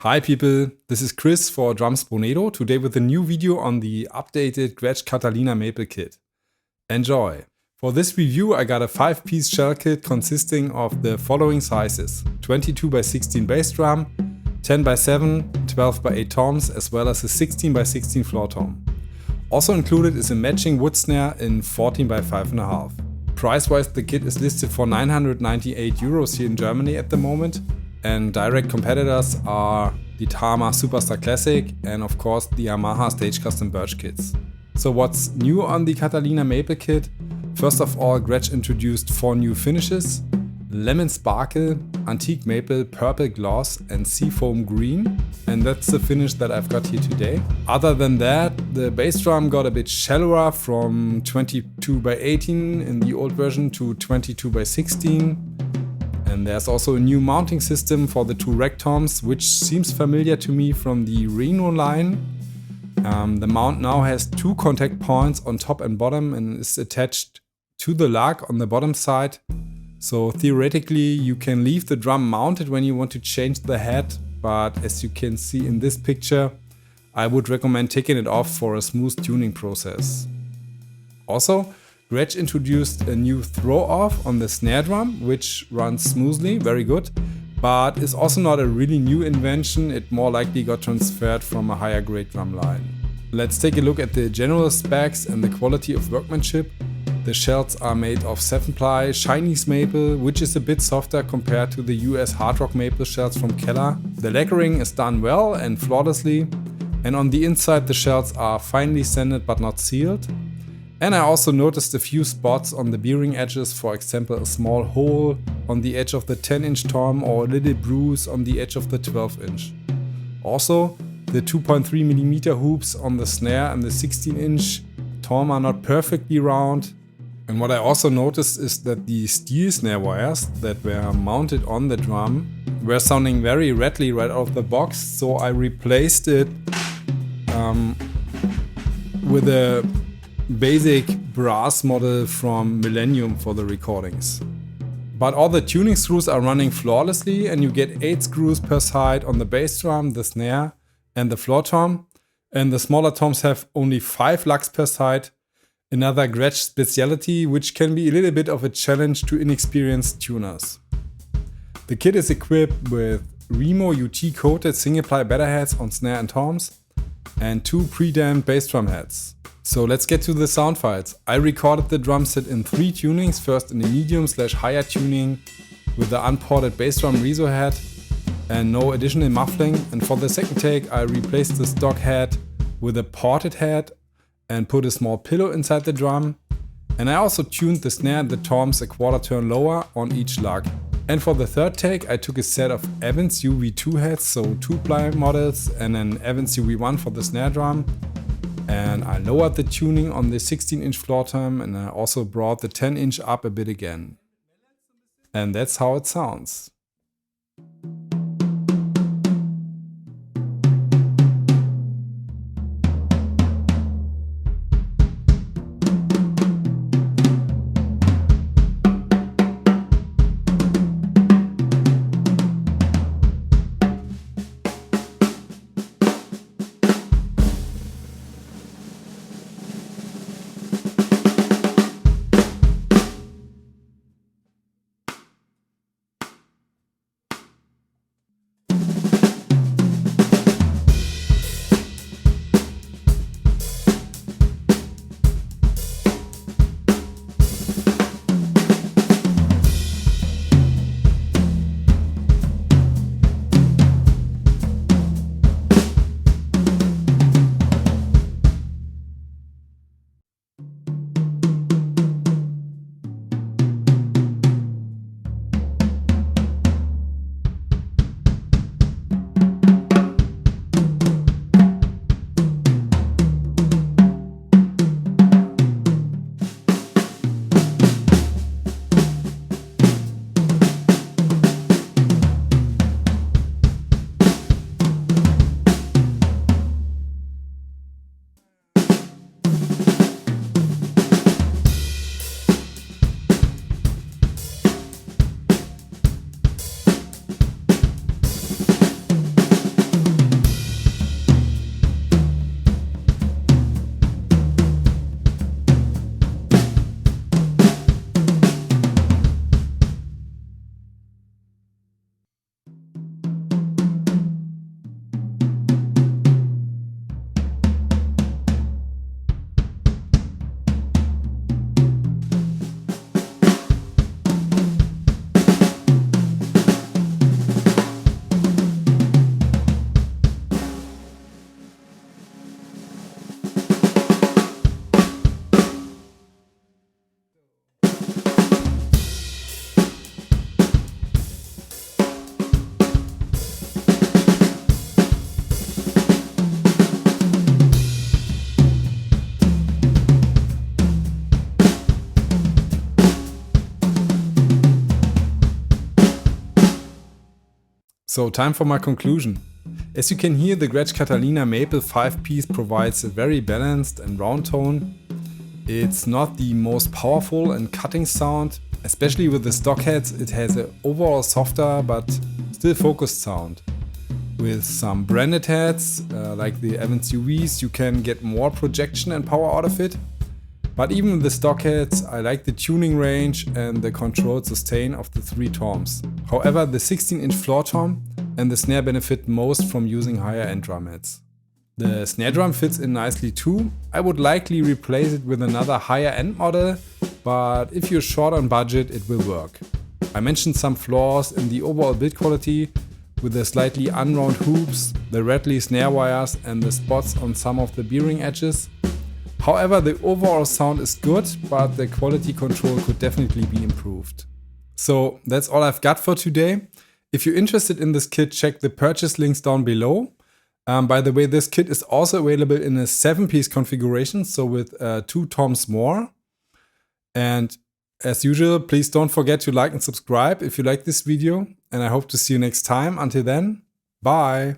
Hi people, this is Chris for Drums Bonedo, today with a new video on the updated Gretsch Catalina Maple kit. Enjoy! For this review I got a 5-piece shell kit consisting of the following sizes: 22x16 bass drum, 10x7, 12x8 toms, as well as a 16x16 floor tom. Also included is a matching wood snare in 14x5.5. Price-wise the kit is listed for 998 euros here in Germany at the moment. And direct competitors are the Tama Superstar Classic and of course the Yamaha Stage Custom Birch kits. So what's new on the Catalina Maple kit? First of all, Gretsch introduced 4 new finishes: Lemon Sparkle, Antique Maple, Purple Gloss and Seafoam Green. And that's the finish that I've got here today. Other than that, the bass drum got a bit shallower from 22x18 in the old version to 22x16. And there's also a new mounting system for the 2 rack toms, which seems familiar to me from the Reno line. The mount now has 2 contact points on top and bottom and is attached to the lug on the bottom side. So theoretically you can leave the drum mounted when you want to change the head, but as you can see in this picture, I would recommend taking it off for a smooth tuning process. Also, Gretsch introduced a new throw-off on the snare drum, which runs smoothly, very good, but is also not a really new invention. It more likely got transferred from a higher grade drum line. Let's take a look at the general specs and the quality of workmanship. The shells are made of 7-ply Chinese maple, which is a bit softer compared to the US hard rock maple shells from Keller. The lacquering is done well and flawlessly, and on the inside the shells are finely sanded but not sealed. And I also noticed a few spots on the bearing edges, for example a small hole on the edge of the 10-inch tom or a little bruise on the edge of the 12-inch. Also, the 2.3mm hoops on the snare and the 16-inch tom are not perfectly round. And what I also noticed is that the steel snare wires that were mounted on the drum were sounding very rattly right out of the box, so I replaced it with a basic brass model from Millennium for the recordings. But all the tuning screws are running flawlessly and you get 8 screws per side on the bass drum, the snare and the floor tom. And the smaller toms have only 5 lugs per side, another Gretsch speciality which can be a little bit of a challenge to inexperienced tuners. The kit is equipped with Remo UT coated single-ply batter heads on snare and toms and 2 pre-damped bass drum heads. So let's get to the sound files. I recorded the drum set in 3 tunings, first in a medium/higher tuning with the unported bass drum Remise head and no additional muffling, and for the second take I replaced the stock head with a ported head and put a small pillow inside the drum, and I also tuned the snare and the toms a quarter turn lower on each lug. And for the third take I took a set of Evans UV2 heads, so 2-ply models, and an Evans UV1 for the snare drum. And I lowered the tuning on the 16-inch floor tom and I also brought the 10-inch up a bit again. And that's how it sounds. So time for my conclusion. As you can hear, the Gretsch Catalina Maple 5-piece provides a very balanced and round tone. It's not the most powerful and cutting sound, especially with the stock heads. It has an overall softer but still focused sound. With some branded heads, like the Evans UVs, you can get more projection and power out of it. But even with the stock heads, I like the tuning range and the controlled sustain of the 3 toms. However, the 16-inch floor tom and the snare benefit most from using higher end drum heads. The snare drum fits in nicely too. I would likely replace it with another higher end model, but if you're short on budget, it will work. I mentioned some flaws in the overall build quality, with the slightly unround hoops, the rattly snare wires and the spots on some of the bearing edges. However, the overall sound is good, but the quality control could definitely be improved. So that's all I've got for today. If you're interested in this kit, check the purchase links down below. By the way, this kit is also available in a 7-piece configuration, so with 2 toms more. And as usual, please don't forget to like and subscribe if you like this video. And I hope to see you next time. Until then, bye!